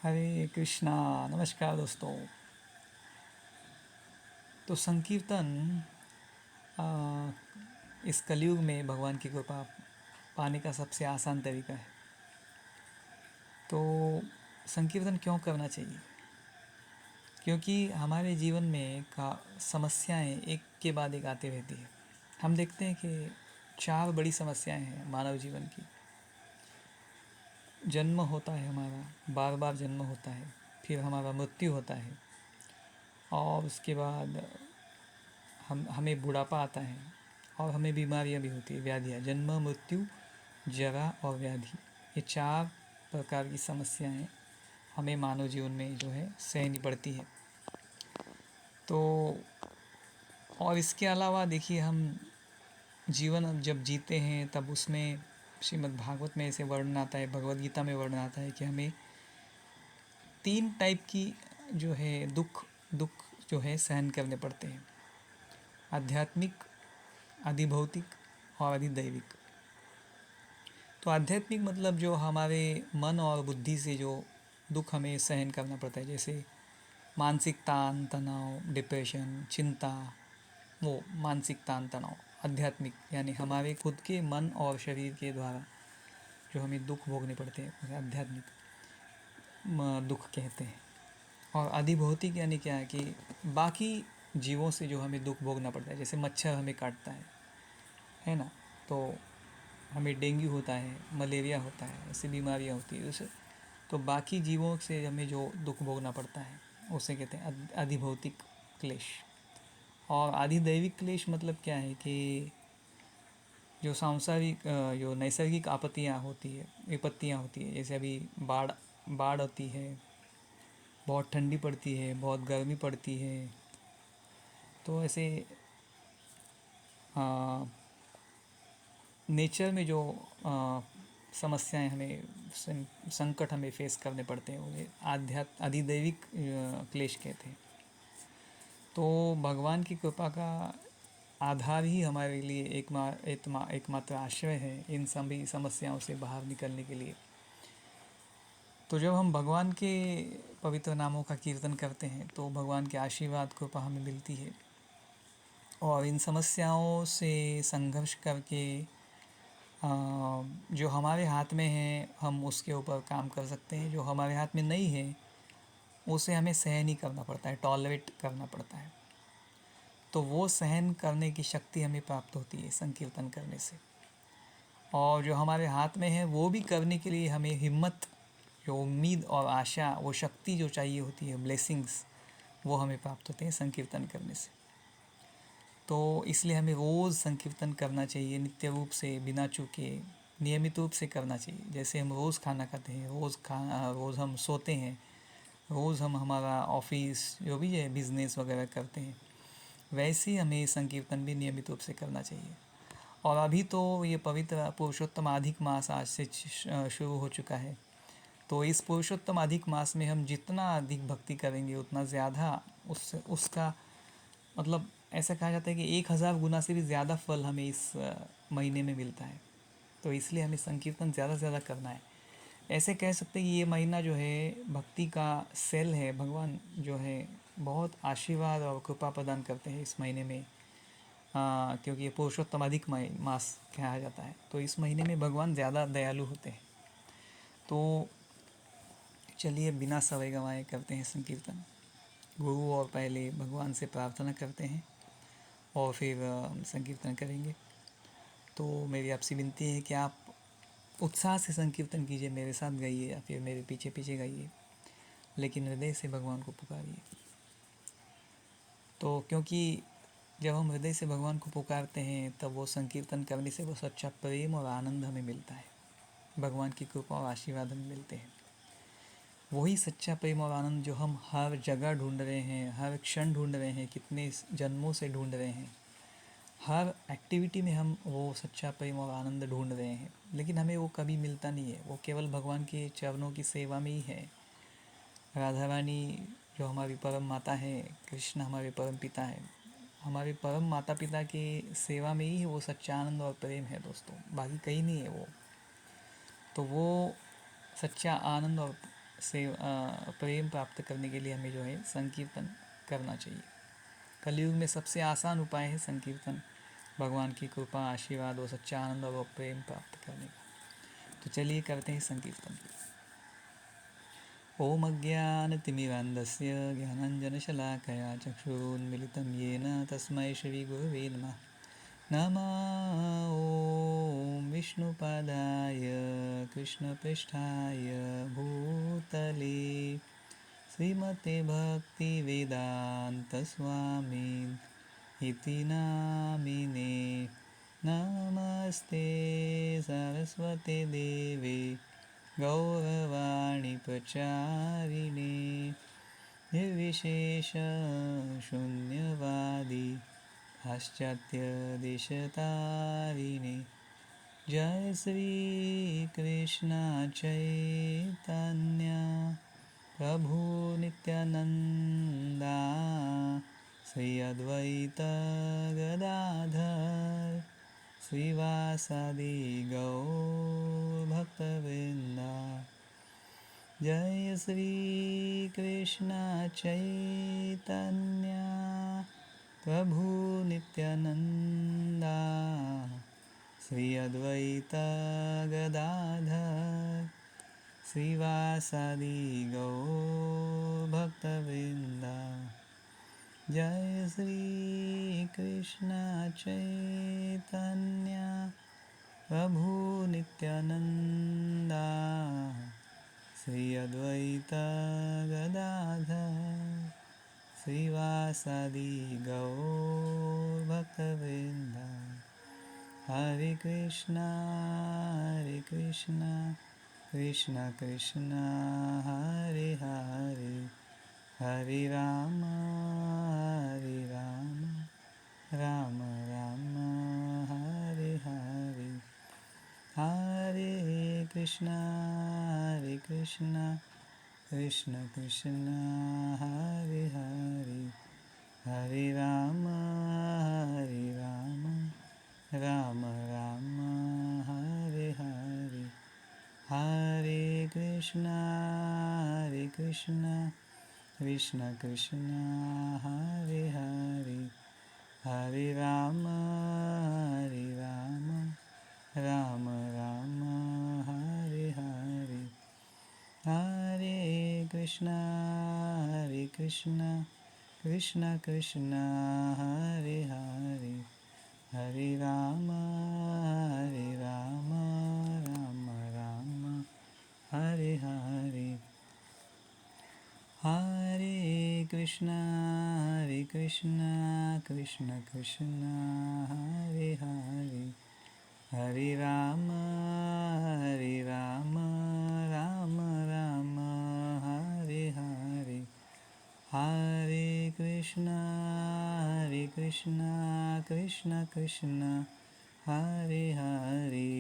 हरे कृष्णा। नमस्कार दोस्तों। तो संकीर्तन आ, इस कलयुग में भगवान की कृपा पाने का सबसे आसान तरीका है। तो संकीर्तन क्यों करना चाहिए? क्योंकि हमारे जीवन में का समस्याएं एक के बाद एक आती रहती है। हम देखते हैं कि चार बड़ी समस्याएं हैं मानव जीवन की। जन्म होता है हमारा, बार बार जन्म होता है, फिर हमारा मृत्यु होता है, और उसके बाद हमें बुढ़ापा आता है, और हमें बीमारियां भी होती है, व्याधियाँ। जन्म, मृत्यु, जरा और व्याधि, ये चार प्रकार की समस्याएं हमें मानव जीवन में जो है सहनी पड़ती है। तो और इसके अलावा देखिए, हम जीवन जब जीते हैं तब उसमें श्रीमद् भागवत में ऐसे वर्णन आता है, भगवद गीता में वर्णन आता है कि हमें तीन टाइप की जो है दुख दुख जो है सहन करने पड़ते हैं: आध्यात्मिक, अधिभौतिक और अधिदैविक। तो आध्यात्मिक मतलब जो हमारे मन और बुद्धि से जो दुख हमें सहन करना पड़ता है, जैसे मानसिक तान तनाव, डिप्रेशन, चिंता, वो मानसिक तान तनाव। आध्यात्मिक यानी हमारे खुद के मन और शरीर के द्वारा जो हमें दुख भोगने पड़ते हैं उसे आध्यात्मिक दुख कहते हैं। और अधिभौतिक यानी क्या है कि बाकी जीवों से जो हमें दुख भोगना पड़ता है, जैसे मच्छर हमें काटता है ना, तो हमें डेंगू होता है, मलेरिया होता है, ऐसी बीमारियाँ होती है उसे। तो बाकी जीवों से हमें जो दुख भोगना पड़ता है उसे कहते हैं अधिभौतिक क्लेश। और अधिदैविक क्लेश मतलब क्या है कि जो सांसारिक जो नैसर्गिक आपत्तियाँ होती है, विपत्तियाँ होती है, जैसे अभी बाढ़ बाढ़ आती है, बहुत ठंडी पड़ती है, बहुत गर्मी पड़ती है। तो ऐसे नेचर में जो समस्याएं हमें संकट हमें फेस करने पड़ते हैं, उन्हें अधिदैविक क्लेश कहते हैं। तो भगवान की कृपा का आधार ही हमारे लिए एकमात्र आश्रय है इन सभी समस्याओं से बाहर निकलने के लिए। तो जब हम भगवान के पवित्र नामों का कीर्तन करते हैं तो भगवान के आशीर्वाद कृपा हमें मिलती है, और इन समस्याओं से संघर्ष करके जो हमारे हाथ में है हम उसके ऊपर काम कर सकते हैं। जो हमारे हाथ में नहीं है उसे हमें सहन ही करना पड़ता है, टॉलरेट करना पड़ता है। तो वो सहन करने की शक्ति हमें प्राप्त होती है संकीर्तन करने से। और जो हमारे हाथ में है वो भी करने के लिए हमें हिम्मत, जो उम्मीद और आशा, वो शक्ति जो चाहिए होती है, ब्लेसिंग्स, वो हमें प्राप्त होते हैं संकीर्तन करने से। तो इसलिए हमें रोज़ संकीर्तन करना चाहिए, नित्य रूप से, बिना चूके, नियमित रूप से करना चाहिए। जैसे हम रोज़ खाना खाते हैं, रोज़ हम सोते हैं, रोज़ हम हमारा ऑफिस जो भी है बिज़नेस वगैरह करते हैं, वैसे ही हमें संकीर्तन भी नियमित रूप से करना चाहिए। और अभी तो ये पवित्र पुरुषोत्तम अधिक मास आज से शुरू हो चुका है। तो इस पुरुषोत्तम अधिक मास में हम जितना अधिक भक्ति करेंगे उतना ज़्यादा उसका मतलब ऐसा कहा जाता है कि 1000 गुना से भी ज़्यादा फल हमें इस महीने में मिलता है। तो इसलिए हमें संकीर्तन ज़्यादा से ज़्यादा करना है। ऐसे कह सकते हैं कि ये महीना जो है भक्ति का सेल है। भगवान जो है बहुत आशीर्वाद और कृपा प्रदान करते हैं इस महीने में, क्योंकि ये पुरुषोत्तम अधिक मास कहा जाता है। तो इस महीने में भगवान ज़्यादा दयालु होते हैं। तो चलिए बिना समय गंवाए करते हैं संकीर्तन। गुरु और पहले भगवान से प्रार्थना करते हैं और फिर संकीर्तन करेंगे। तो मेरी आपसे विनती है कि आप उत्साह से संकीर्तन कीजिए, मेरे साथ गाइए या फिर मेरे पीछे पीछे गाइए, लेकिन हृदय से भगवान को पुकारिए। तो क्योंकि जब हम हृदय से भगवान को पुकारते हैं तब वो संकीर्तन करने से वो सच्चा प्रेम और आनंद हमें मिलता है, भगवान की कृपा और आशीर्वाद हमें मिलते हैं। वही सच्चा प्रेम और आनंद जो हम हर जगह ढूंढ रहे हैं, हर क्षण ढूंढ रहे हैं, कितने जन्मों से ढूंढ रहे हैं। हर एक्टिविटी में हम वो सच्चा प्रेम और आनंद ढूंढ रहे हैं, लेकिन हमें वो कभी मिलता नहीं है। वो केवल भगवान के चरणों की सेवा में ही है। राधा रानी जो हमारी परम माता है, कृष्ण हमारे परम पिता है, हमारे परम माता पिता की सेवा में ही वो सच्चा आनंद और प्रेम है दोस्तों, बाकी कहीं नहीं है वो। तो वो सच्चा आनंद और से प्रेम प्राप्त करने के लिए हमें जो है संकीर्तन करना चाहिए। कलयुग में सबसे आसान उपाय है संकीर्तन, भगवान की कृपा, आशीर्वाद और सच्चा आनंद और प्रेम प्राप्त करने का। तो चलिए करते हैं संकीर्तन। ओम अज्ञानतिमिरान्धस्य ज्ञानाञ्जनशलाकया चक्षुरुन्मिलितं येन तस्मै श्रीगुरवे नमः। नमः ॐ विष्णुपादाय कृष्णपृष्ठाय भूतले श्रीमते भक्तिवेदान्तस्वामिन् इति नामिने। नमस्ते सरस्वते देवे गौरवाणी प्रचारिणे निर्विशेषशून्यवादी पाश्चात्यदेशतारिणे। जय श्री कृष्ण चैतन्य प्रभु नित्यानंदा श्री अद्वैत गदाधर श्रीवासादि गौर भक्तवृंदा। जय श्री कृष्ण चैतन्य प्रभु नित्यानंदा श्री अद्वैत गदाधर श्रीवासादि गौर भक्तवृंदा। जय श्री कृष्ण चैतन्य प्रभु नित्यानंदा श्री अद्वैत गदाधर श्रीवासादि गौर भक्तवृंदा। हरे कृष्णा कृष्ण कृष्ण हरे हरे, हरे राम राम राम हरे हरे। हरे कृष्णा कृष्ण कृष्ण हरे हरे, हरे राम राम राम हरे हरे। हरे कृष्णा कृष्ण कृष्ण हरे हरे, हरे राम राम राम हरे हरे। हरे कृष्णा कृष्ण कृष्ण हरे हरे, हरे राम राम राम हरे हरे। हरे कृष्णा कृष्ण कृष्ण हरे हरे, हरे राम राम राम हरे हरे। हरे कृष्णा कृष्ण कृष्ण हरे हरे,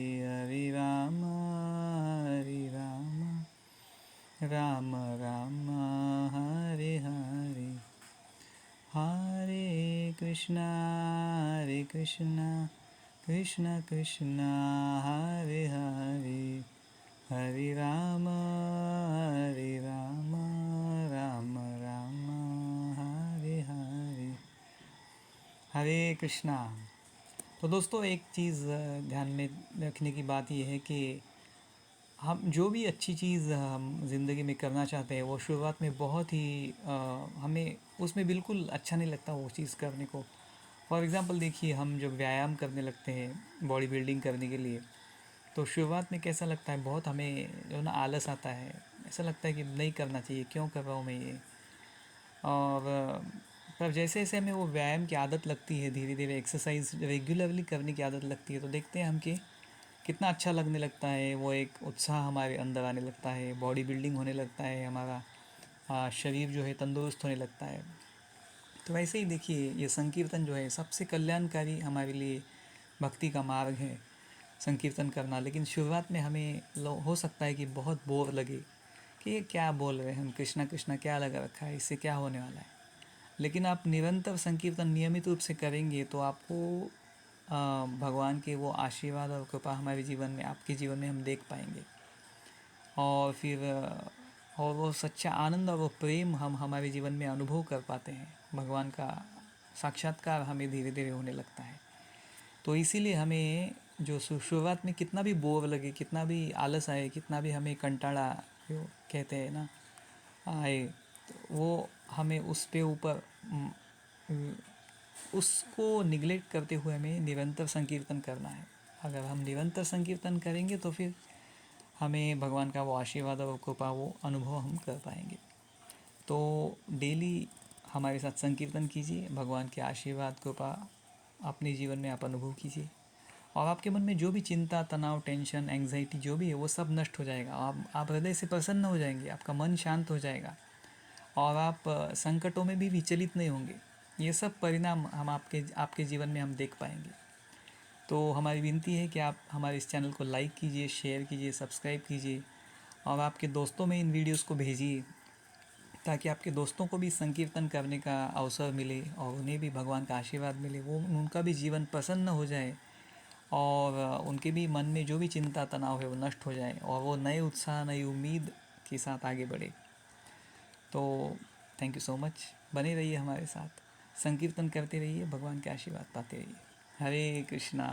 हरे राम राम राम हरे हरे। हरे कृष्णा कृष्ण कृष्ण हरे हरे, हरे राम राम राम हरे हरे। हरे कृष्णा। तो दोस्तों एक चीज़ ध्यान में रखने की बात यह है कि हम जो भी अच्छी चीज़ हम ज़िंदगी में करना चाहते हैं वो शुरुआत में बहुत ही हमें उसमें बिल्कुल अच्छा नहीं लगता वो चीज़ करने को। फॉर एग्ज़ाम्पल देखिए, हम जब व्यायाम करने लगते हैं बॉडी बिल्डिंग करने के लिए, तो शुरुआत में कैसा लगता है, बहुत हमें जो ना आलस आता है, ऐसा लगता है कि नहीं करना चाहिए, क्यों कर रहा हूँ मैं ये। और पर जैसे जैसे हमें वो व्यायाम की आदत लगती है, धीरे धीरे एक्सरसाइज रेगुलरली करने की आदत लगती है, तो देखते हैं हम कि कितना अच्छा लगने लगता है, वो एक उत्साह हमारे अंदर आने लगता है, बॉडी बिल्डिंग होने लगता है, हमारा शरीर जो है तंदुरुस्त होने लगता है। तो वैसे ही देखिए, ये संकीर्तन जो है सबसे कल्याणकारी हमारे लिए भक्ति का मार्ग है, संकीर्तन करना। लेकिन शुरुआत में हमें हो सकता है कि बहुत बोर लगे कि ये क्या बोल रहे हैं हम, कृष्णा कृष्णा क्या लगा रखा है, इससे क्या होने वाला है। लेकिन आप निरंतर संकीर्तन नियमित रूप से करेंगे तो आपको भगवान के वो आशीर्वाद और कृपा हमारे जीवन में, आपके जीवन में हम देख पाएंगे। और फिर और वो सच्चा आनंद और वो प्रेम हम हमारे जीवन में अनुभव कर पाते हैं। भगवान का साक्षात्कार हमें धीरे धीरे होने लगता है। तो इसीलिए हमें जो शुरुआत में कितना भी बोर लगे, कितना भी आलस आए, कितना भी हमें कंटाला जो कहते हैं ना आए, तो वो हमें उस पे ऊपर उसको निगलेक्ट करते हुए हमें निरंतर संकीर्तन करना है। अगर हम निरंतर संकीर्तन करेंगे तो फिर हमें भगवान का वो आशीर्वाद और कृपा वो अनुभव हम कर पाएंगे। तो डेली हमारे साथ संकीर्तन कीजिए, भगवान के आशीर्वाद कृपा अपने जीवन में आप अनुभव कीजिए, और आपके मन में जो भी चिंता, तनाव, टेंशन, एंग्जाइटी जो भी है वो सब नष्ट हो जाएगा। आप हृदय से प्रसन्न हो जाएंगे, आपका मन शांत हो जाएगा, और आप संकटों में भी विचलित नहीं होंगे। ये सब परिणाम हम आपके आपके जीवन में हम देख पाएंगे। तो हमारी विनती है कि आप हमारे इस चैनल को लाइक कीजिए, शेयर कीजिए, सब्सक्राइब कीजिए, और आपके दोस्तों में इन वीडियोस को भेजिए, ताकि आपके दोस्तों को भी संकीर्तन करने का अवसर मिले और उन्हें भी भगवान का आशीर्वाद मिले, वो उनका भी जीवन प्रसन्न हो जाए, और उनके भी मन में जो भी चिंता तनाव है वो नष्ट हो जाए, और वो नए उत्साह, नई उम्मीद के साथ आगे बढ़े। तो थैंक यू सो मच। बने रहिए हमारे साथ, संकीर्तन करते रहिए, भगवान के आशीर्वाद पाते रहिए। हरे कृष्णा।